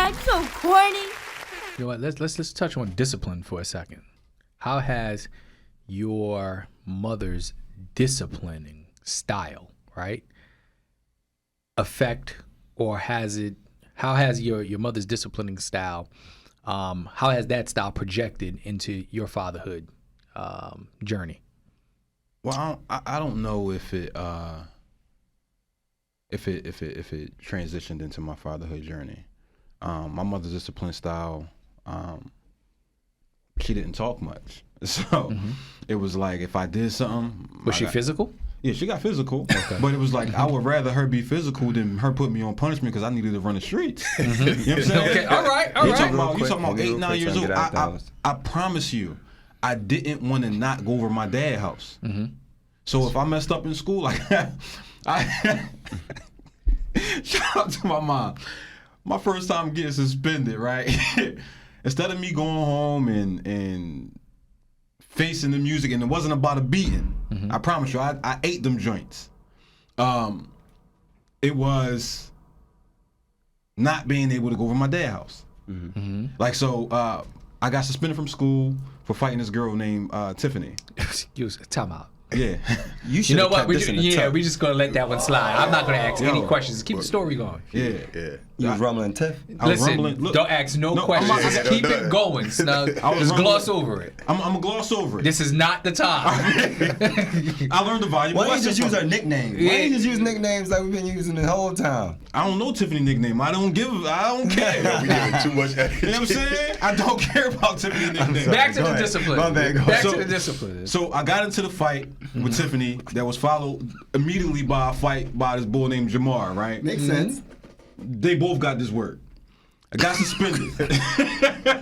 Dad, so corny. You know what? Let's touch on discipline for a second. How has your mother's disciplining style, right, affect, or how has your mother's disciplining style, how has that style projected into your fatherhood journey? Well, I don't know if it transitioned into my fatherhood journey. My mother's discipline style, she didn't talk much, so it was like if I did something. Was she physical? Yeah, she got physical, but it was like I would rather her be physical than her put me on punishment because I needed to run the streets. You know what I'm saying? Okay, all right. You talking about 8, 9 years old? I promise you, I didn't want to not go over my dad's house. So if I messed up in school, like I shout out to my mom. My first time getting suspended, right? Instead of me going home and facing the music, and it wasn't about a beating. I promise you, I ate them joints. It was not being able to go over my dad's house. Like, so I got suspended from school for fighting this girl named Tiffany. Time out. Yeah. You know what? We just gonna let that one slide. I'm not gonna ask any questions. Keep the story going. Yeah. You was rumbling Tiff? Listen, don't ask no questions. Keep it going, Snug. Just gloss over it. I'm gonna gloss over it. This is not the time. I learned the volume. Why don't you just use her nickname? Why don't you just use nicknames like we've been using the whole time? I don't know Tiffany nickname. I don't care. We giving too much. You know what I'm saying? I don't care about Tiffany nickname. Back to the discipline. My bad, go Back ahead. to the discipline. So I got into the fight with Tiffany that was followed immediately by a fight by this boy named Jamar, right? Makes sense. They both got this word. I got suspended.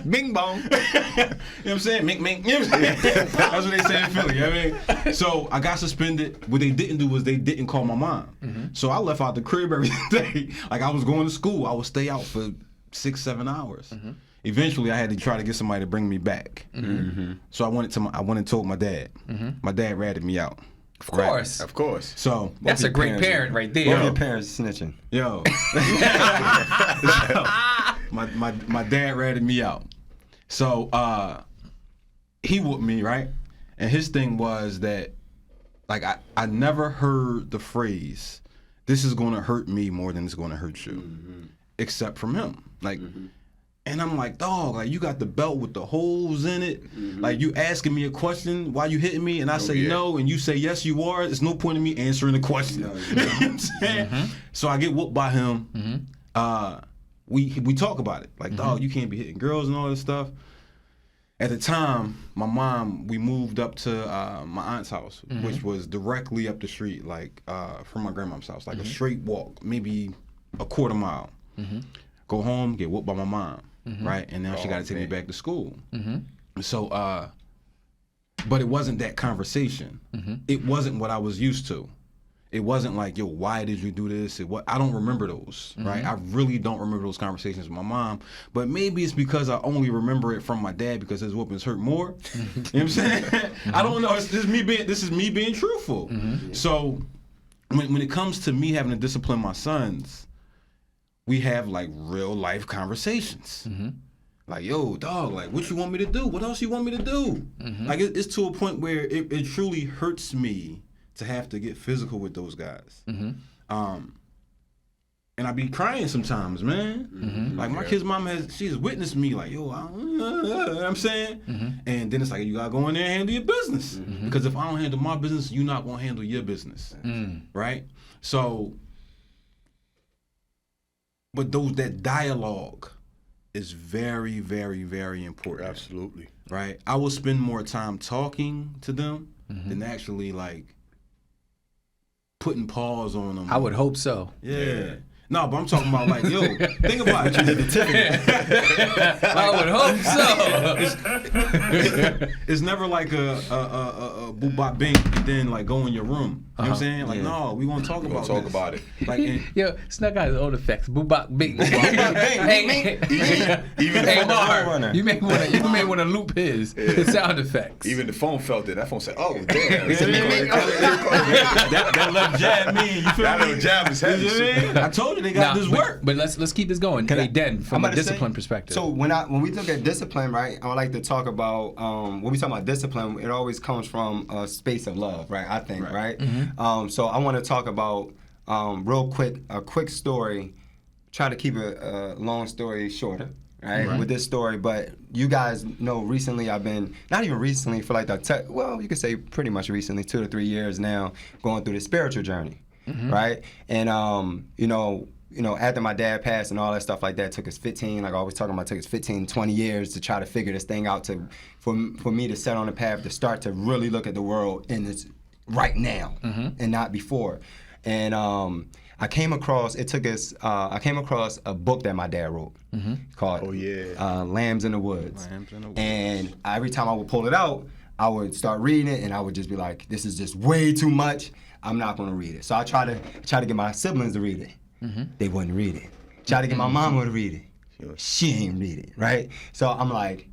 Bing bong. You know what I'm saying? Mink, mink. You know what I'm saying? That's what they say in Philly. You know what I mean? So I got suspended. What they didn't do was they didn't call my mom. So I left out the crib every day. Like I was going to school. I would stay out for 6-7 hours. Eventually, I had to try to get somebody to bring me back. So I went and told my dad. My dad ratted me out. Of course. Of course. So That's a great parent right there. Both of your parents snitching. Yo. my dad ratted me out. So he whooped me, right? And his thing was that, like, I never heard the phrase, this is gonna hurt me more than it's gonna hurt you. Except from him. Like, and I'm like, dog, like, you got the belt with the holes in it. Like, you asking me a question, why you hitting me? And I say no, and you say yes, you are. There's no point in me answering the question. You know what I'm saying? So I get whooped by him. We talk about it. Like, dog, you can't be hitting girls and all this stuff. At the time, my mom, we moved up to my aunt's house, which was directly up the street, like, from my grandma's house. Like, a straight walk, maybe a quarter mile. Go home, get whooped by my mom. Right, and now she got to take me back to school. So, but it wasn't that conversation. It wasn't what I was used to. It wasn't like, yo, why did you do this? I don't remember those, right? I really don't remember those conversations with my mom. But maybe it's because I only remember it from my dad because his whoopings hurt more. You know what I'm saying? I don't know. This is me being truthful. So when it comes to me having to discipline my sons, we have like real life conversations. Like, yo, dog, like, what you want me to do? What else you want me to do? Like, it's to a point where it truly hurts me to have to get physical with those guys. And I be crying sometimes, man. Like, my kid's mom she's witnessed me, like, yo, you know what I'm saying? And then it's like, you gotta go in there and handle your business. Because if I don't handle my business, you're not gonna handle your business. Right? So, but that dialogue is very, very, very important. Absolutely. Right? I will spend more time talking to them than actually, like, putting pause on them. I would hope so. Yeah. No, but I'm talking about, like, yo, think about it. You did the Tiffany. I would hope so. It's never like a boop bop bing and then, like, go in your room. You know what I'm saying? Like, no, we want to talk We're about gonna talk this. about it. Like, and, Yo, Snuck got his own effects. Boobop, bing. Even Hey, the Mar, runner. you may want to loop his sound effects. even the phone felt it. That phone said, "Oh damn!" that left jab me. You feel That me? little jab is heavy. You know what I mean? I told you they got this work. But let's keep this going. Can Hey, I- Den, I'm from a about to say- discipline perspective. So when we look at discipline, right, I would like to talk about when we talk about discipline, it always comes from a space of love, right? I think, right? So I want to talk about real quick a quick story. Try to keep a long story shorter. Right, with this story, but you guys know recently I've been, not even recently, for like well, you could say pretty much recently, 2 to 3 years now, going through the spiritual journey, right? And you know, after my dad passed and all that stuff like that, took us 15, like I always talking about, took us 15, 20 years to try to figure this thing out, for me to set on the path to start to really look at the world in its right now and not before. And I came across a book that my dad wrote called Lambs in the Woods. And every time I would pull it out, I would start reading it, and I would just be like, this is just way too much. I'm not going to read it. So I try to get my siblings to read it. They wouldn't read it. Try to get my mama to read it. She ain't read it, right? So I'm like,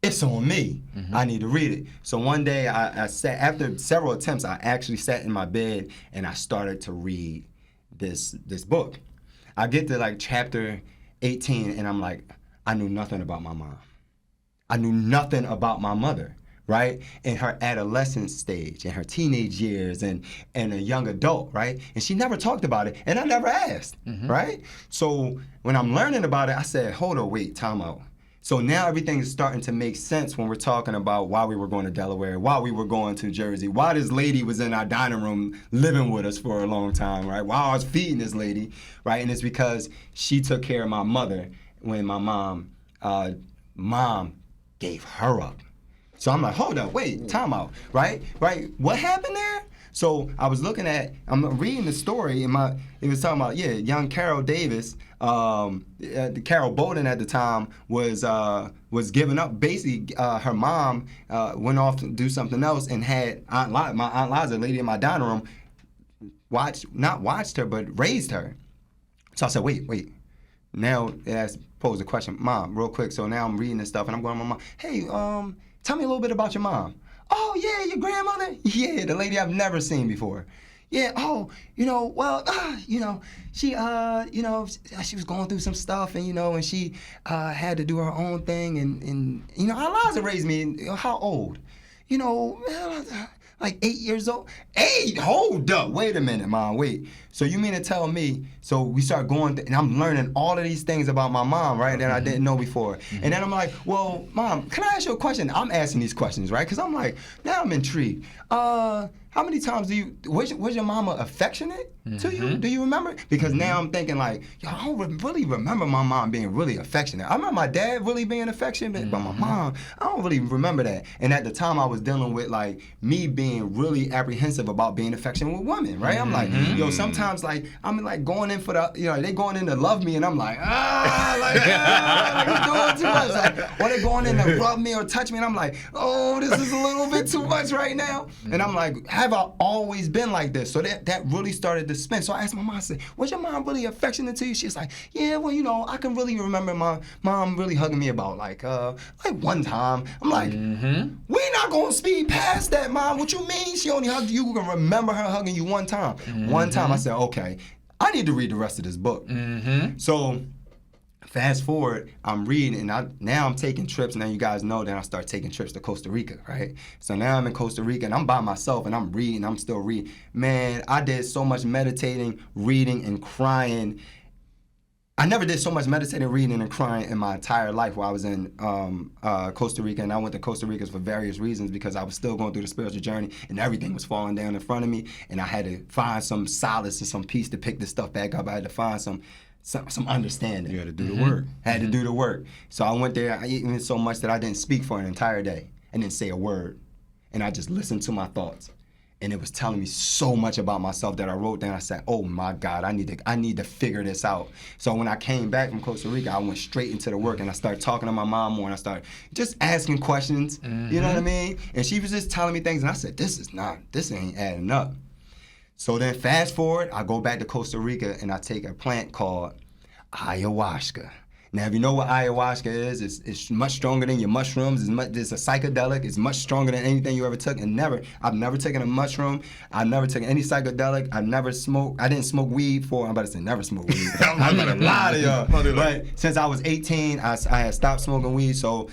it's on me. I need to read it. So one day I sat, after several attempts, I actually sat in my bed and I started to read this book. I get to like chapter 18 and I'm like, I knew nothing about my mom. I knew nothing about my mother, right? In her adolescent stage, in her teenage years, and a young adult, right? And she never talked about it, and I never asked, right? So when I'm learning about it, I said, hold on, wait, time out. So now everything is starting to make sense when we're talking about why we were going to Delaware, why we were going to Jersey, why this lady was in our dining room living with us for a long time, right? Why I was feeding this lady, right? And it's because she took care of my mother when my mom gave her up. So I'm like, hold up, wait, time out, right? What happened there? So I'm reading the story, and it was talking about, young Carol Davis, Carol Bowden at the time was giving up. Basically, her mom went off to do something else and had my Aunt Liza, a lady in my dining room, not watched her, but raised her. So I said, wait. Now it posed a question, Mom, real quick. So now I'm reading this stuff, and I'm going to my mom, hey, tell me a little bit about your mom. Oh, yeah, your grandmother? Yeah, the lady I've never seen before. Yeah, she was going through some stuff, and she had to do her own thing, and Aunt Liza raised me, how old? Like 8 years old. 8? Hold up. Wait a minute, Mom. Wait. So you mean to tell me, so we start going, and I'm learning all of these things about my mom, right, that I didn't know before. And then I'm like, well, Mom, can I ask you a question? I'm asking these questions, right? Because I'm like, now I'm intrigued. How many times was your mama affectionate to you? Do you remember? Because now I'm thinking like, yo, I don't really remember my mom being really affectionate. I remember my dad really being affectionate, but my mom, I don't really remember that. And at the time I was dealing with like me being really apprehensive about being affectionate with women, right? I'm like, yo, sometimes like, I'm like going in for the, they going in to love me and I'm like, like you're doing too much. Like, or they going in to rub me or touch me and I'm like, oh, this is a little bit too much right now. And I'm like, have I always been like this? So that really started to spin. So I asked my mom, I said, was your mom really affectionate to you? She's like, yeah, well, I can really remember my mom really hugging me about like one time. I'm like, we not gonna speed past that, Mom. What you mean? She only hugged you. You can remember her hugging you one time. One time I said, okay, I need to read the rest of this book. So fast forward, I'm reading, and now I'm taking trips. Now you guys know that I start taking trips to Costa Rica, right? So now I'm in Costa Rica, and I'm by myself, and I'm reading. I'm still reading. Man, I did so much meditating, reading, and crying. I never did so much meditating, reading, and crying in my entire life while I was in Costa Rica. And I went to Costa Rica for various reasons because I was still going through the spiritual journey, and everything was falling down in front of me. And I had to find some solace and some peace to pick this stuff back up. I had to find some understanding. You had to do the work. Had to do the work. So I went there, I ate so much that I didn't speak for an entire day. I didn't say a word. And I just listened to my thoughts. And it was telling me so much about myself that I wrote down. I said, oh my God, I need to figure this out. So when I came back from Costa Rica, I went straight into the work and I started talking to my mom more and I started just asking questions, you know what I mean? And she was just telling me things and I said, this ain't adding up. So then fast forward, I go back to Costa Rica and I take a plant called ayahuasca. Now, if you know what ayahuasca is, it's much stronger than your mushrooms. It's a psychedelic. It's much stronger than anything you ever took. And I've never taken a mushroom. I've never taken any psychedelic. I never smoked. I didn't smoke weed I'm about to say never smoke weed. I'm about to lie to y'all. But since I was 18, I had stopped smoking weed. So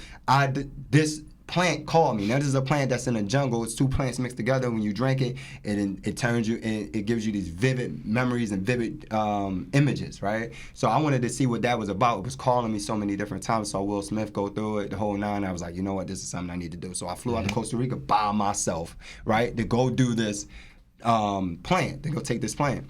this plant called me. Now this is a plant that's in the jungle. It's two plants mixed together. When you drink it, it turns you, it gives you these vivid memories and vivid images, right? So I wanted to see what that was about. It was calling me so many different times. Saw Will Smith go through it, the whole nine. I was like, you know what, this is something I need to do. So I flew out to Costa Rica by myself, right, to go do this plant, to go take this plant.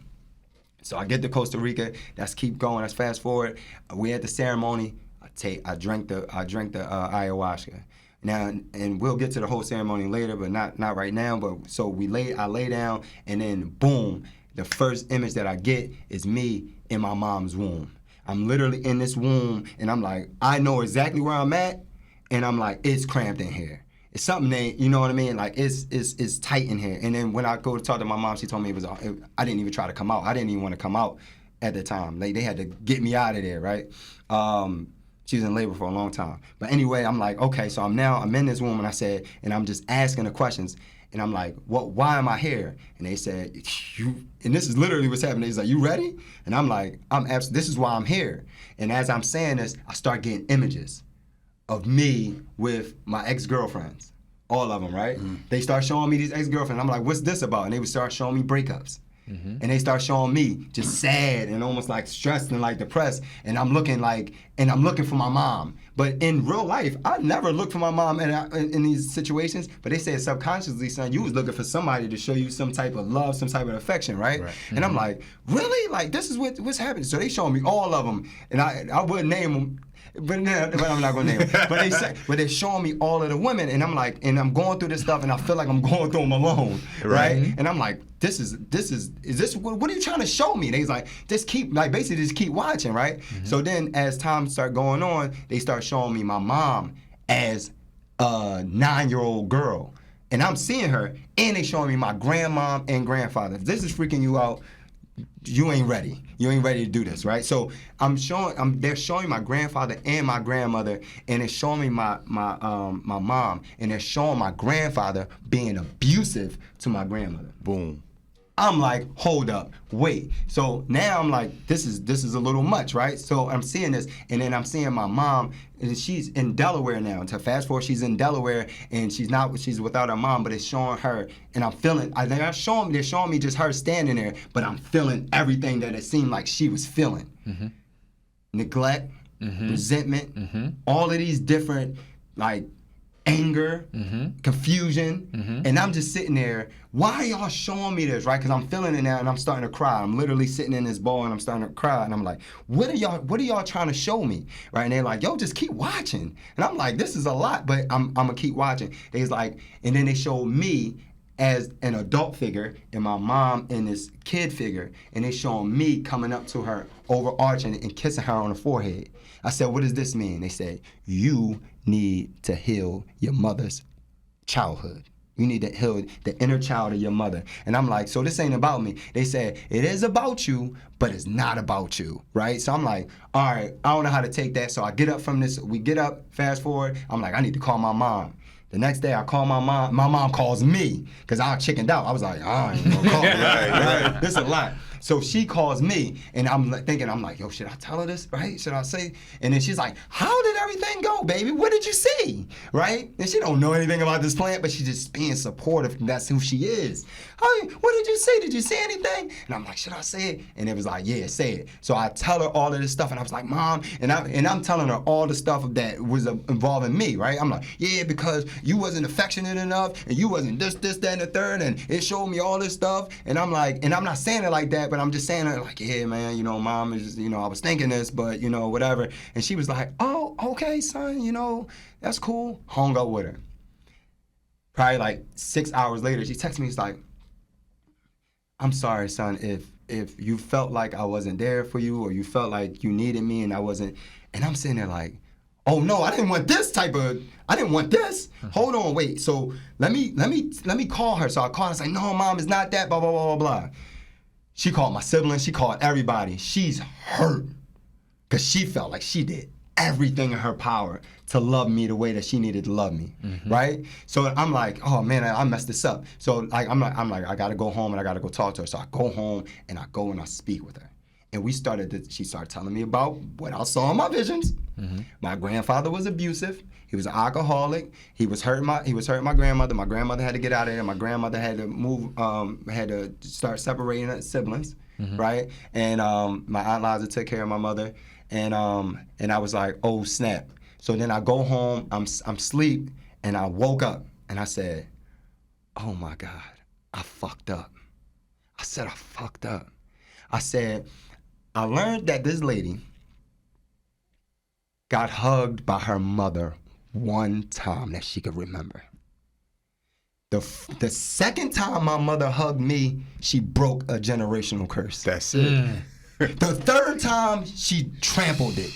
So I get to Costa Rica. Let's keep going. Let's fast forward. We at the ceremony. I drank the ayahuasca. Now, and we'll get to the whole ceremony later, but not right now. But so I lay down, and then boom, the first image that I get is me in my mom's womb. I'm literally in this womb, and I'm like, I know exactly where I'm at, and I'm like, it's cramped in here. It's something that, you know what I mean? Like, it's tight in here. And then when I go to talk to my mom, she told me I didn't even try to come out. I didn't even want to come out at the time. Like, they had to get me out of there, right? She was in labor for a long time. But anyway, I'm like, okay, so I'm in this womb, and I'm just asking the questions, and I'm like, why am I here? And they said, and this is literally what's happening. He's like, you ready? And I'm like, this is why I'm here. And as I'm saying this, I start getting images of me with my ex-girlfriends, all of them, right? Mm-hmm. They start showing me these ex-girlfriends. I'm like, what's this about? And they would start showing me breakups. Mm-hmm. And they start showing me just sad and almost like stressed and like depressed. And I'm looking for my mom. But in real life, I never look for my mom in these situations. But they said subconsciously, son, you was looking for somebody to show you some type of love, some type of affection, right? Mm-hmm. And I'm like, really? Like, this is what's happening. So they showing me all of them. And I wouldn't name them. But I'm not gonna name them. But they're showing me all of the women, and I'm like, and I'm going through this stuff, and I feel like I'm going through them alone, right? Mm-hmm. And I'm like, is this what are you trying to show me? And he's like, just keep watching, right? Mm-hmm. So then as time start going on, they start showing me my mom as a 9-year-old girl, and I'm seeing her, and they showing me my grandmom and grandfather. If this is freaking you out, you ain't ready. You ain't ready to do this, right? So they're showing my grandfather and my grandmother, and they're showing me my mom, and they're showing my grandfather being abusive to my grandmother. Boom. I'm like, hold up, wait. So now I'm like, this is a little much, right? So I'm seeing this, and then I'm seeing my mom, and she's in Delaware now. And to fast forward, she's in Delaware, and she's without her mom, but it's showing her, and they're showing me just her standing there, but I'm feeling everything that it seemed like she was feeling. Mm-hmm. Neglect, mm-hmm. resentment, mm-hmm. all of these different, like, anger, mm-hmm. confusion, mm-hmm. and I'm just sitting there. Why are y'all showing me this, right? Because I'm feeling it now, and I'm starting to cry. I'm literally sitting in this ball, and I'm starting to cry, and I'm like, what are y'all trying to show me, right? And they're like, yo, just keep watching, and I'm like, this is a lot, but I'm gonna keep watching. They's like, and then they showed me as an adult figure, and my mom in this kid figure, and they showing me coming up to her, overarching and kissing her on the forehead. I said, what does this mean? They said, you need to heal your mother's childhood. You need to heal the inner child of your mother. And I'm like, so this ain't about me. They said, it is about you, but it's not about you, right? So I'm like, all right, I don't know how to take that. So I get up from this, we get up, fast forward, I'm like, I need to call my mom. The next day I call my mom calls me, because I chickened out. I was like, I ain't gonna call her. right. This is a lot. So she calls me, and I'm like, yo, should I tell her this, right? Should I say? And then she's like, how did everything go, baby? What did you see, right? And she don't know anything about this plant, but she's just being supportive. That's who she is. What did you see? Did you see anything? And I'm like, should I say it? And it was like, yeah, say it. So I tell her all of this stuff, and I was like, Mom, and I'm telling her all the stuff that was involving me, right? I'm like, yeah, because you wasn't affectionate enough, and you wasn't this, that, and the third, and it showed me all this stuff. And I'm like, and I'm not saying it like that, but I'm just saying it like, yeah, man, Mom is, I was thinking this, but, whatever. And she was like, oh, okay, son, that's cool. Hung up with her. Probably like 6 hours later, she texted me, she's like, I'm sorry, son, if you felt like I wasn't there for you, or you felt like you needed me and I wasn't. And I'm sitting there like, oh no, I didn't want this. Hold on, wait. So let me call her. So I called her. I said, no, mom, it's not that. Blah blah blah blah blah. She called my siblings. She called everybody. She's hurt because she felt like she did everything in her power to love me the way that she needed to love me, right? So I'm like, oh man, I messed this up. So like I'm like, I gotta go home and I gotta go talk to her. So I go home and I go and I speak with her. And she started telling me about what I saw in my visions. My grandfather was abusive. He was an alcoholic. He was hurting my grandmother. My grandmother had to get out of there. My grandmother had to move, had to start separating her siblings, right? And my Aunt Liza took care of my mother. And I was like, oh snap. So then I go home, I'm asleep, and I woke up and I said, oh my God, I fucked up. I said, I fucked up. I said, I learned that this lady got hugged by her mother one time that she could remember. The second time my mother hugged me, she broke a generational curse. That's it. The third time, she trampled it.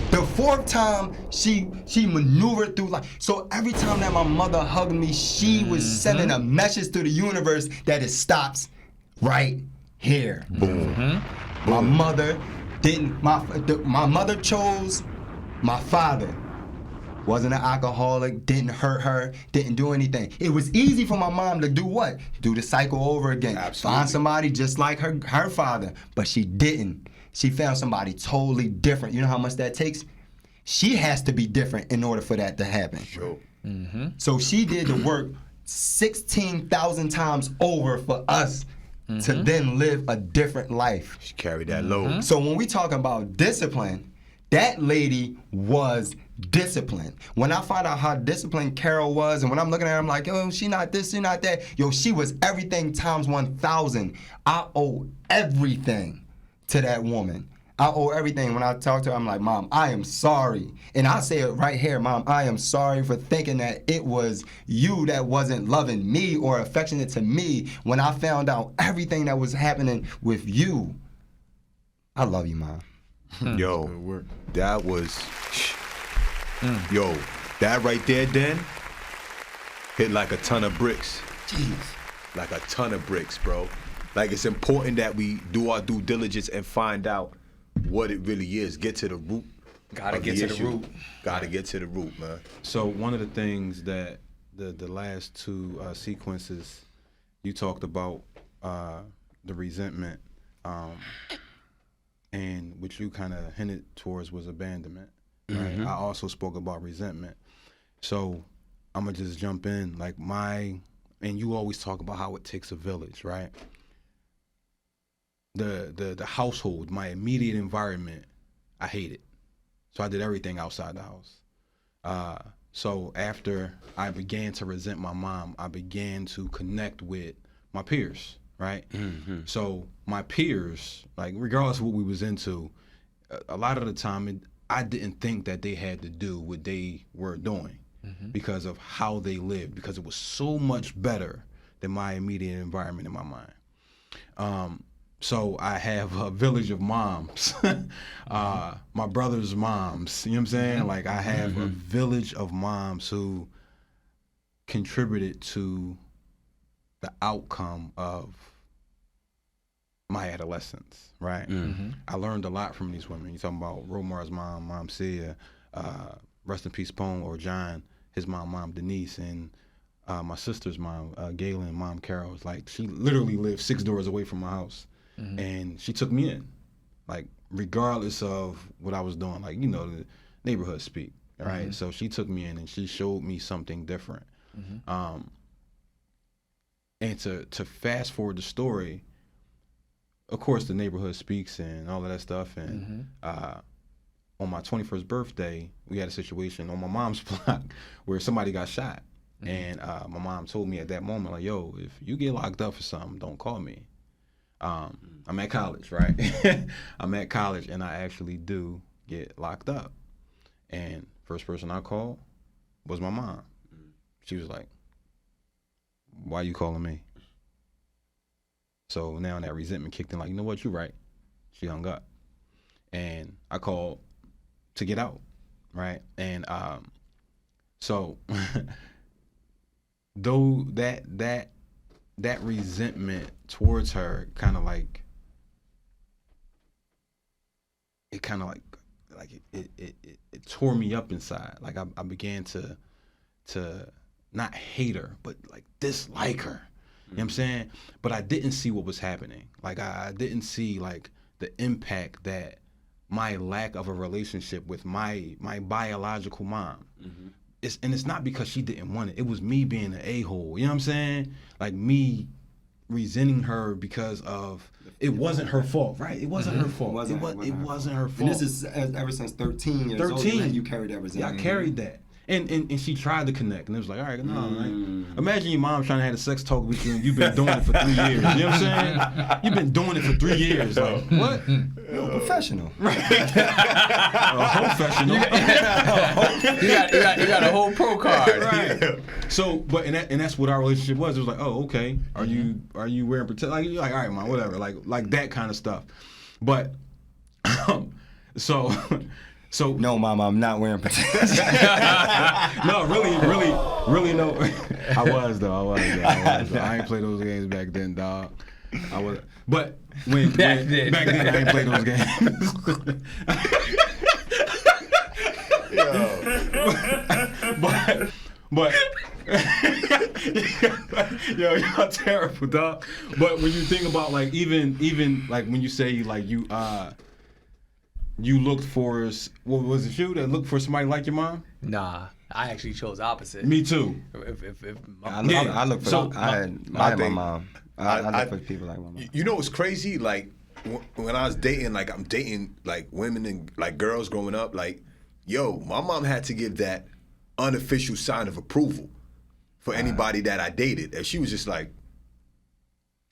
The fourth time, she maneuvered through life. So every time that my mother hugged me, she was sending a message to the universe that it stops right here. Boom. My mother didn't. My mother chose my father. Wasn't an alcoholic, didn't hurt her, didn't do anything. It was easy for my mom to do what? Do the cycle over again. Absolutely. Find somebody just like her father, but she didn't. She found somebody totally different. You know how much that takes? She has to be different in order for that to happen. Sure. So she did the work 16,000 times over for us to then live a different life. She carried that load. So when we talk about discipline, that lady was disciplined. When I found out how disciplined Carol was, and when I'm looking at her, I'm like, yo, she not this, she not that. Yo, she was everything times 1,000. I owe everything to that woman. I owe everything. When I talk to her, I'm like, Mom, I am sorry. And I say it right here, Mom, I am sorry for thinking that it was you that wasn't loving me or affectionate to me when I found out everything that was happening with you. I love you, Mom. Yo, that was, yo, that right there, Dan, hit like a ton of bricks. Jeez. Like a ton of bricks, bro. Like, it's important that we do our due diligence and find out what it really is. Get to the root. Gotta get to the root. Gotta get to the root, man. So one of the things that the last two sequences you talked about, the resentment, and which you kind of hinted towards was abandonment. Right? I also spoke about resentment. So I'm gonna just jump in. Like and you always talk about how it takes a village, right? The household, my immediate environment, I hate it. So I did everything outside the house. So after I began to resent my mom, I began to connect with my peers, right? So my peers, like regardless of what we was into, a lot of the time I didn't think that they had to do what they were doing because of how they lived, because it was so much better than my immediate environment in my mind. So I have a village of moms, my brother's moms, you know what I'm saying? Like I have a village of moms who contributed to the outcome of my adolescence, right? I learned a lot from these women. You're talking about Romar's mom, Mom Sia, rest in peace, Pone, or John, his mom Denise, and my sister's mom, Galen, Mom Carol. It's like she literally lived 6 doors away from my house. And she took me in, like regardless of what I was doing, like, you know, the neighborhood speak, right? So she took me in and she showed me something different. And to fast forward the story, of course the neighborhood speaks and all of that stuff. And on my 21st birthday, we had a situation on my mom's block where somebody got shot. And my mom told me at that moment, like, yo, if you get locked up for something, don't call me. I'm at college, right? I'm at college and I actually do get locked up. And first person I called was my mom. She was like, why you calling me? So now that resentment kicked in, like, you know what, you're right. She hung up. And I called to get out. right? And so though that resentment towards her kind of like it kind of like it tore me up inside. Like I began to not hate her, but like dislike her. You know what I'm saying? But I didn't see what was happening. Like I didn't see like the impact that my lack of a relationship with my biological mom. It's not because she didn't want it. It was me being an a-hole. You know what I'm saying? Like me resenting her because of it wasn't her fault, right? It wasn't her fault. It wasn't her fault. And this is ever since 13 years old. You carried that resentment. Yeah, I carried that. And she tried to connect, and it was like, all right, no, like, imagine your mom trying to have a sex talk with you, and you've been doing it for 3 years. You know what I'm saying? You've been doing it for 3 years. Like, what? You're a professional. Right. A professional. You got a whole pro card. Right. So, but and that's what our relationship was. It was like, oh, okay. Are you wearing protect? Like, you're like, all right, man, whatever. Like that kind of stuff. But so no, Mom, I'm not wearing protection. No, really, no. I was though. I ain't play those games back then, dog. I was, but back then I ain't play those games. but yo, y'all terrible, dog. But when you think about like even like when you say like you looked for, what was it, you that looked for somebody like your mom? Nah, I actually chose opposite. Me too. I look for. So, I had my mom. I look for people like my mom. You know what's crazy? Like when I was dating, like I'm dating like women and like girls growing up. Like, yo, my mom had to give that unofficial sign of approval for anybody that I dated, and she was just like,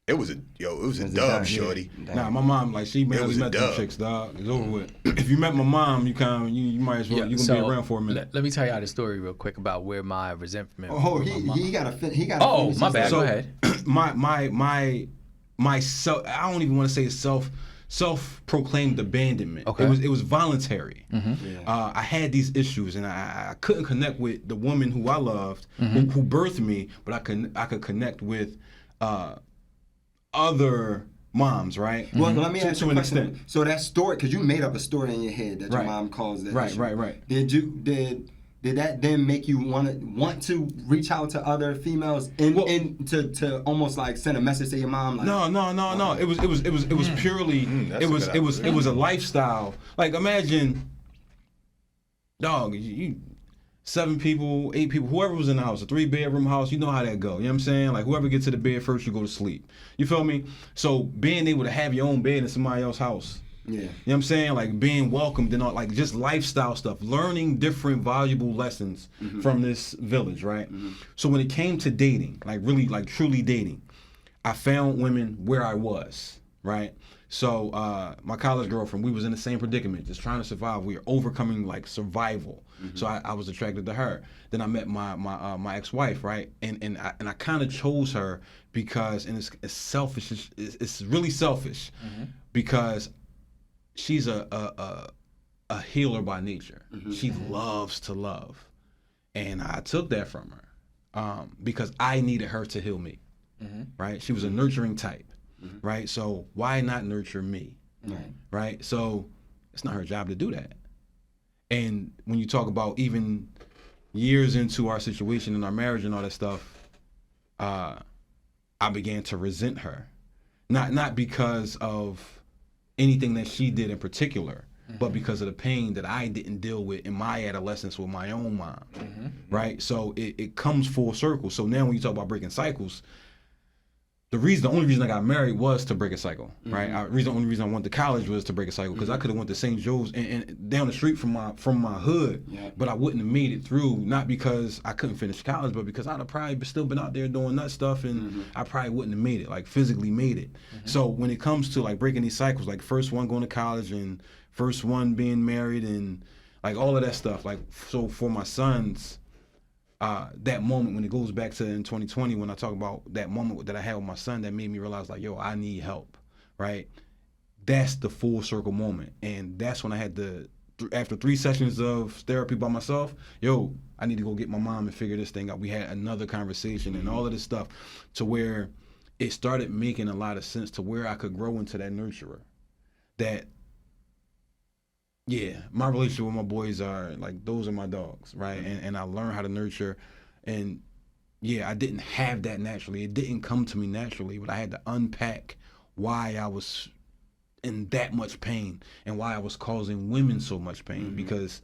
it was a dub, shorty. Nah, my mom, like, she barely met them chicks, dog. It's over with. If you met my mom, you might as well, you gonna be around for a minute. Let me tell y'all the story real quick about where my resentment. Oh, he got a. Oh, my bad. So, go ahead. My self, I don't even want to say self-proclaimed abandonment. Okay. It was voluntary. I had these issues, and I couldn't connect with the woman who I loved, who birthed me, but I could connect with other moms, right? Well, let me ask you a an question. extent. So that story, because you made up a story in your head that your Right. mom calls that. Right, issue. right. Did that then make you want to reach out to other females and to almost like send a message to your mom? Like, No. It was purely it was a lifestyle. Like, imagine, dog, you 7 people, 8 people, whoever was in the house, a 3-bedroom house, you know how that go. You know what I'm saying? Like, whoever gets to the bed first, you go to sleep. You feel me? So being able to have your own bed in somebody else's house. Yeah. You know what I'm saying? Like being welcomed and all, like just lifestyle stuff, learning different valuable lessons from this village, right? So when it came to dating, like really, like truly dating, I found women where I was, right? So my college girlfriend, we was in the same predicament, just trying to survive. We were overcoming like survival. So I was attracted to her. Then I met my ex-wife, right? And I kind of chose her because, and it's selfish. It's really selfish because she's a healer by nature. She loves to love, and I took that from her because I needed her to heal me. Right? She was a nurturing type. Right? So why not nurture me? Right? So it's not her job to do that. And when you talk about even years into our situation and our marriage and all that stuff, I began to resent her. Not because of anything that she did in particular, but because of the pain that I didn't deal with in my adolescence with my own mom. Right? So it comes full circle. So now when you talk about breaking cycles, the only reason I got married was to break a cycle, right? The only reason I went to college was to break a cycle because I could have went to St. Joe's and down the street from my hood, but I wouldn't have made it through, not because I couldn't finish college, but because I'd have probably still been out there doing nut stuff, and I probably wouldn't have made it, like physically made it. So when it comes to like breaking these cycles, like first one going to college and first one being married and like all of that stuff, like so for my sons. That moment when it goes back to in 2020 when I talk about that moment that I had with my son that made me realize like, yo, I need help, right? That's the full circle moment, and that's when I had to after 3 sessions of therapy by myself, yo, I need to go get my mom and figure this thing out. We had another conversation and all of this stuff to where it started making a lot of sense to where I could grow into that nurturer. That, yeah, my relationship with my boys are like, those are my dogs, right? And I learned how to nurture. And yeah, I didn't have that naturally. It didn't come to me naturally, but I had to unpack why I was in that much pain and why I was causing women so much pain, because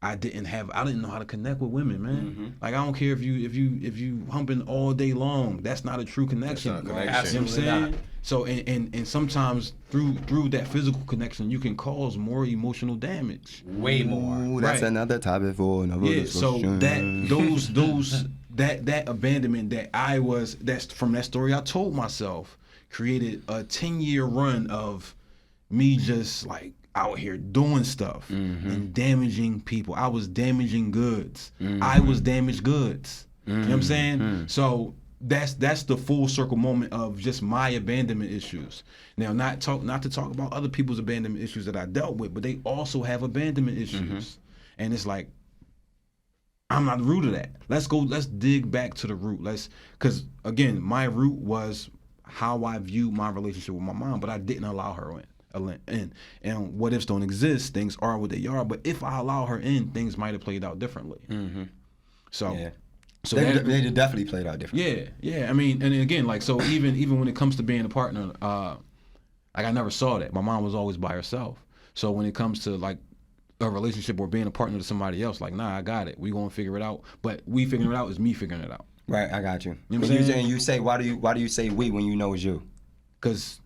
I didn't know how to connect with women, man. Like, I don't care if you humping all day long. That's not a true connection. That's not a You connection. know what I'm saying? So and sometimes through that physical connection, you can cause more emotional damage. Way more. Ooh, that's Right. another topic for another So discussion. that abandonment that's from that story I told myself created a 10-year run of me just like out here doing stuff and damaging people. I was damaging goods. I was damaged goods. You know what I'm saying? So that's the full circle moment of just my abandonment issues. Now, not to talk about other people's abandonment issues that I dealt with, but they also have abandonment issues. And it's like, I'm not the root of that. Let's dig back to the root. Because again, my root was how I viewed my relationship with my mom, but I didn't allow her in. And what ifs don't exist. Things are what they are. But if I allow her in, things might have played out differently. So, Yeah. so they that- definitely played out different. yeah. I mean, and again, like, so even when it comes to being a partner, like, I never saw that. My mom was always by herself. So when it comes to like a relationship or being a partner to somebody else, like, nah, I got it. We gonna figure it out. But we figuring it out is me figuring it out. Right, I got you. You know what I'm And saying? you say, why do you say we when you know it's you? Because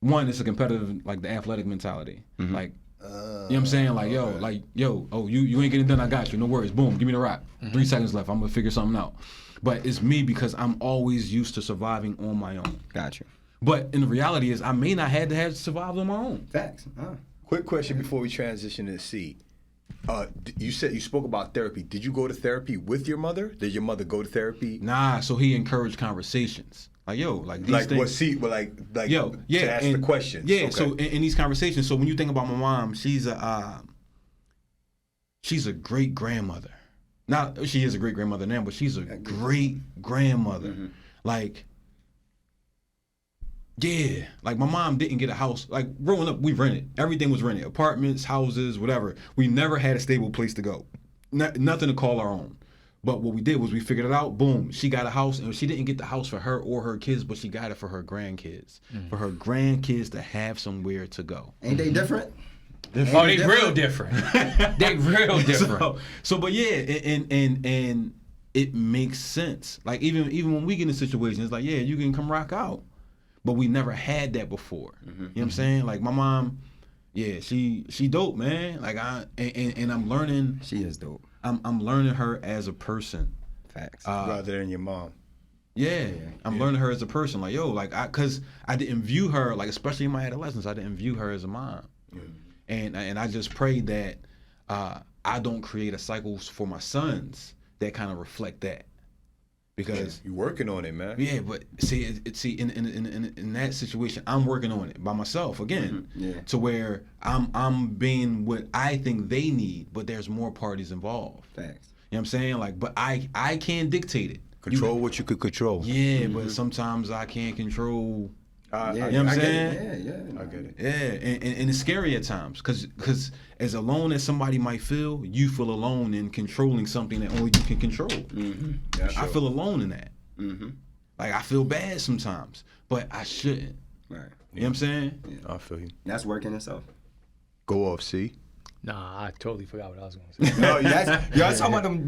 one, it's a competitive, like the athletic mentality. Like, you know what I'm saying? Like, oh, you ain't getting done, I got you. No worries. Boom, give me the rock. 3 seconds left. I'm gonna figure something out. But it's me because I'm always used to surviving on my own. Got you. But in the reality is, I may not have to survive on my own. Facts. Quick question before we transition to C. You said you spoke about therapy. Did you go to therapy with your mother? Did your mother go to therapy? Nah, so he encouraged conversations. Like, yo, like these Like things. what C? But like Yo, yeah, to ask the questions. Yeah, Okay. so in these conversations, so when you think about my mom, she's a great grandmother. Not she is a great grandmother now, but she's a great grandmother. Like, yeah, like my mom didn't get a house. Like, growing up, we rented. Everything was rented. Apartments, houses, whatever. We never had a stable place to go. Nothing to call our own. But what we did was we figured it out. Boom, she got a house, and she didn't get the house for her or her kids, but she got it for her grandkids. For her grandkids to have somewhere to go. Ain't they different? Oh, they real different. They real different. So, but yeah, and it makes sense. Like, even when we get in situations, it's like, yeah, you can come rock out. But we never had that before. You know what I'm saying? Like, my mom, yeah, she dope, man. Like, and I'm learning. She is dope. I'm learning her as a person. Facts. Rather than your mom. Yeah, I'm learning her as a person. Like, yo, like, cause I didn't view her, like, especially in my adolescence, I didn't view her as a mom. And I just pray that I don't create a cycle for my sons that kind of reflect that. Because You working on it, man. yeah, but see, in that situation, I'm working on it by myself again. Yeah. To where I'm being what I think they need, but there's more parties involved. Facts. You know what I'm saying? Like, but I can't dictate it. Control what you could control. Yeah, but sometimes I can't control. Yeah, You know what I'm I get saying? it. Yeah. I get it. Yeah, and it's scary at times, cause as alone as somebody might feel, you feel alone in controlling something that only you can control. Yeah, I sure. feel alone in that. Like, I feel bad sometimes, but I shouldn't. Right. You know what I'm saying? I feel you. That's working itself. Go off, C. Nah, I totally forgot what I was going to say. No, y'all talking about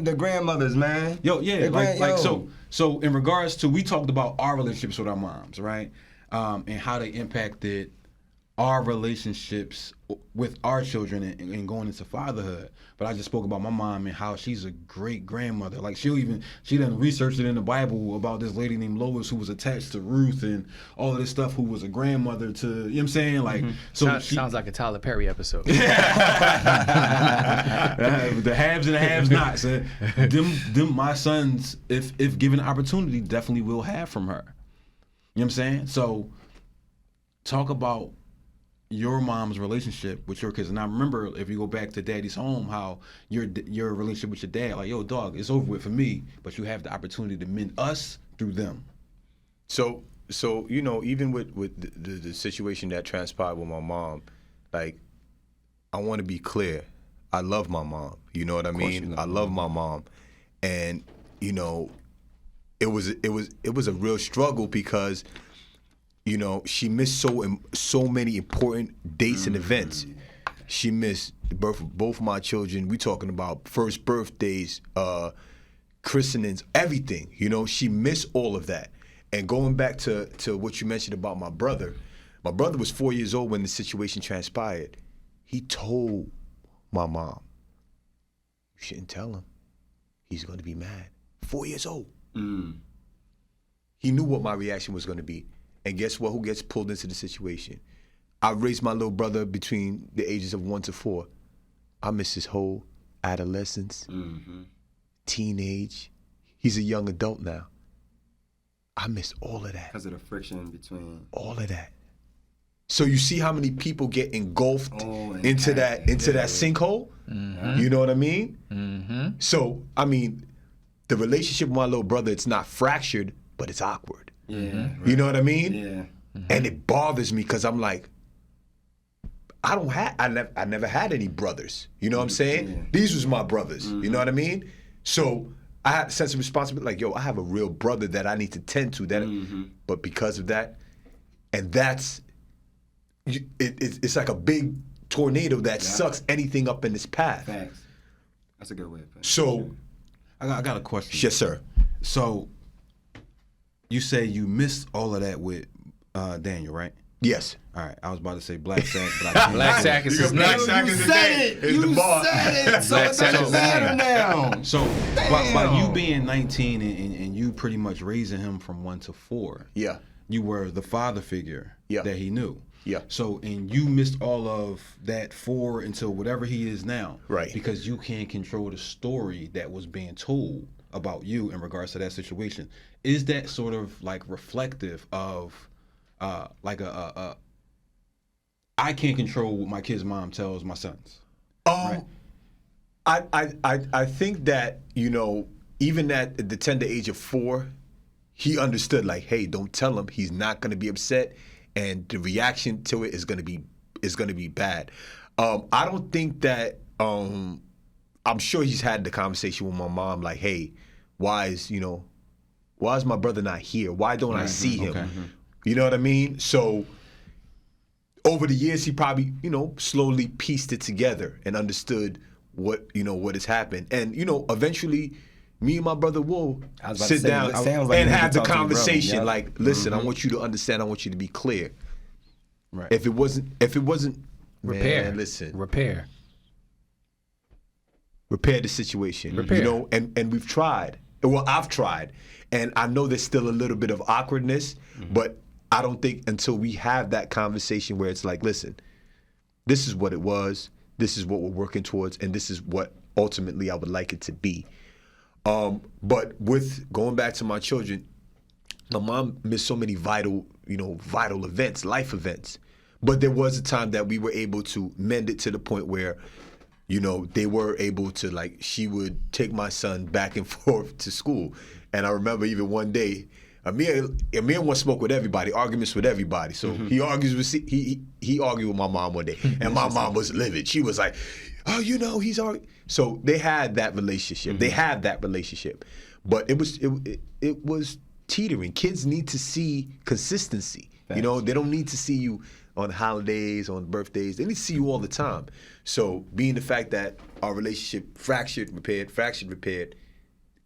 the grandmothers, man. Yo, yeah, The like yo. so in regards to, we talked about our relationships with our moms, right? And how they impacted our relationships with our children and going into fatherhood. But I just spoke about my mom and how she's a great grandmother. Like, she done researched it in the Bible about this lady named Lois who was attached to Ruth and all of this stuff, who was a grandmother to, you know what I'm saying? Like, so Sounds like a Tyler Perry episode. the haves and the haves nots. Them my sons, if given opportunity, definitely will have from her. You know what I'm saying? So talk about your mom's relationship with your kids. And I remember, if you go back to Daddy's Home, how your relationship with your dad, like, yo, dog, it's over with for me, but you have the opportunity to mend us through them. So you know, even with the situation that transpired with my mom, like, I want to be clear. I love my mom. You know what I mean? I love my mom, and you know, it was a real struggle because, you know, she missed so many important dates and events. She missed the birth of both of my children. We talking about first birthdays, christenings, everything. You know, she missed all of that. And going back to what you mentioned about my brother was 4 years old when the situation transpired. He told my mom, "You shouldn't tell him. He's going to be mad." 4 years old. He knew what my reaction was going to be. And guess what? Who gets pulled into the situation? I raised my little brother between the ages of 1 to 4. I miss his whole adolescence, teenage. He's a young adult now. I miss all of that. Because of the friction between. All of that. So you see how many people get engulfed into that sinkhole? You know what I mean? So, I mean, the relationship with my little brother, it's not fractured, but it's awkward. Yeah. You know what I mean? Yeah. And it bothers me because I'm like, I never had any brothers. You know what I'm saying? Yeah. These was my brothers. You know what I mean? So I had a sense of responsibility, like, yo, I have a real brother that I need to tend to. But because of that, and it's like a big tornado that sucks anything up in its path. Facts. That's a good way of putting it. So, I got a question. yes, sir. So, you say you missed all of that with Daniel, right? Yes. All right. I was about to say Black Sack, but I Black Sack is his Black name. Sack You is the said name. it. It's You the bar. said it. So Black it Sack doesn't is matter name. now. So, by you being 19 and you pretty much raising him from 1 to 4, Yeah. you were the father figure that he knew. Yeah. So, and you missed all of that 4 until whatever he is now. Right. Because you can't control the story that was being told about you in regards to that situation. Is that sort of like reflective of like I can't control what my kid's mom tells my sons? Right. I think that, you know, even at the tender age of 4, he understood, like, hey, don't tell him. He's not going to be upset, and the reaction to it is going to be bad. I don't think that. I'm sure he's had the conversation with my mom, like, hey, why is my brother not here? Why don't I see him? Okay. You know what I mean? So over the years, he probably, you know, slowly pieced it together and understood what has happened. And, you know, eventually me and my brother will sit down and have the conversation. Like, listen, I want you to understand. I want you to be clear. Right. If it wasn't, Repair. man, listen. Repair the situation. Repair. You know, and we've tried. Well, I've tried. And I know there's still a little bit of awkwardness, but I don't think until we have that conversation where it's like, listen, this is what it was, this is what we're working towards, and this is what ultimately I would like it to be. But with going back to my children, my mom missed so many vital events, life events. But there was a time that we were able to mend it to the point where, you know, they were able to, like, she would take my son back and forth to school. And I remember even one day, Amir wants to smoke with everybody, arguments with everybody. So he argued with my mom one day, and my mom was livid. She was like, "Oh, you know, he's arguing." So they had that relationship. They have that relationship, but it was teetering. Kids need to see consistency. Thanks. You know, they don't need to see you on holidays, on birthdays. They need to see you all the time. So being the fact that our relationship fractured, repaired.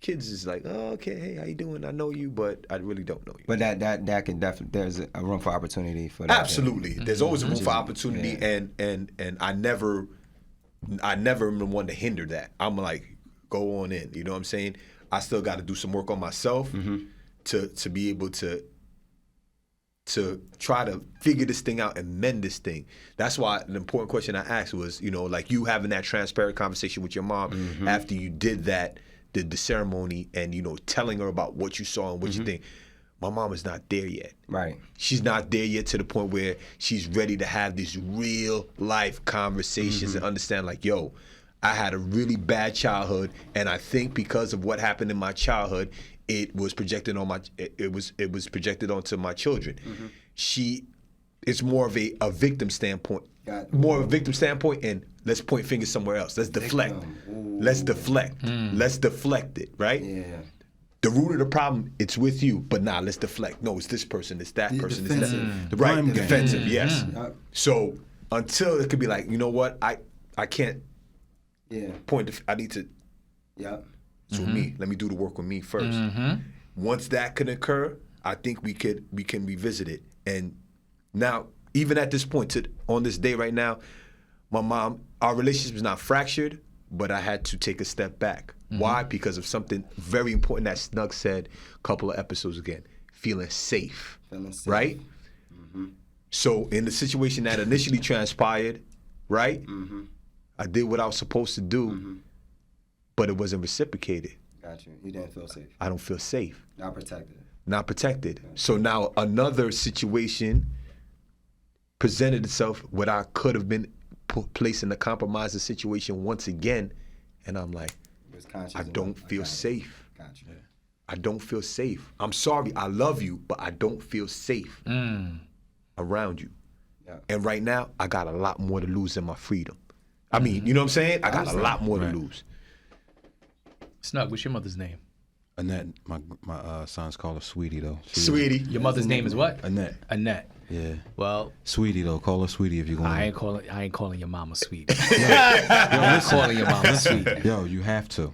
Kids is like, oh, okay, hey, how you doing? I know you, but I really don't know you. But that can definitely, there's a room for opportunity for that. Absolutely, there's always a room for opportunity, and I never am one to hinder that. I'm like, go on in. You know what I'm saying? I still got to do some work on myself to be able to try to figure this thing out and mend this thing. That's why an important question I asked was, you know, like you having that transparent conversation with your mom after you did that. The ceremony and, you know, telling her about what you saw and what you think. my mom is not there yet. Right. She's not there yet to the point where she's ready to have these real life conversations and understand like, yo, I had a really bad childhood, and I think because of what happened in my childhood, it was projected on it was projected onto my children. It's more of a victim standpoint. More of a victim standpoint, and let's point fingers somewhere else. Let's deflect. Let's deflect. Let's deflect it, right? Yeah. The root of the problem, it's with you, but let's deflect. No, it's this person, it's that person, it's that. The Right, blame game. defensive, yes. So So until it could be like, you know what, I can't yeah. I need to, Yeah. so me, let me do the work with me first. Once that can occur, I think we can revisit it. And now, even at this point, on this day right now, my mom, our relationship is not fractured, but I had to take a step back. Why? Because of something very important that Snug said a couple of episodes again, feeling safe. Right? So in the situation that initially transpired, right? I did what I was supposed to do, but it wasn't reciprocated. Got you. You didn't feel safe. I don't feel safe. Not protected. Not protected. So now another situation presented itself where I could have been placed in a compromising situation once again, and I'm like, I don't feel safe. Got you. I don't feel safe. I'm sorry, I love you, but I don't feel safe around you. Yeah. And right now, I got a lot more to lose than my freedom. I mean, you know what I'm saying? I got a lot more to lose. Snug, what's your mother's name? Annette, my sons call her Sweetie though. Sweetie. Your mother's name is what? Annette. Annette. Yeah. Well, Sweetie though. Call her Sweetie if you're going. I ain't calling your mama sweet. I'm calling your mama sweet. Yo, you have to.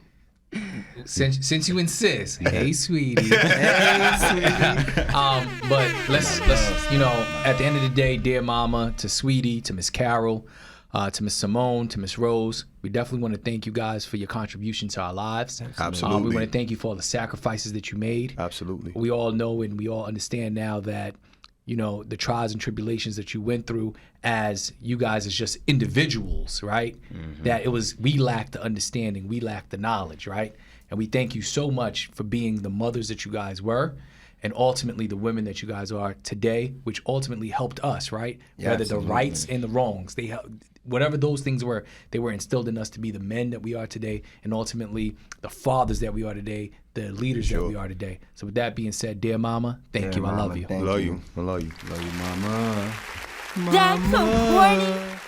Since you insist, hey sweetie, hey sweetie. But let's at the end of the day, dear mama, to Sweetie, to Miss Carol, to Miss Simone, to Miss Rose, we definitely want to thank you guys for your contribution to our lives. Absolutely. We want to thank you for all the sacrifices that you made. Absolutely. We all know and we all understand now that, the trials and tribulations that you went through as you guys as just individuals, right? That we lacked the understanding, we lacked the knowledge, right? And we thank you so much for being the mothers that you guys were, and ultimately the women that you guys are today, which ultimately helped us, right? Yeah, Whether absolutely. the rights and the wrongs, whatever those things were, they were instilled in us to be the men that we are today, and ultimately the fathers that we are today, the leaders that we are today. So with that being said, dear mama, thank you. I love you. I love you. I love you. Love you, mama. That's so corny.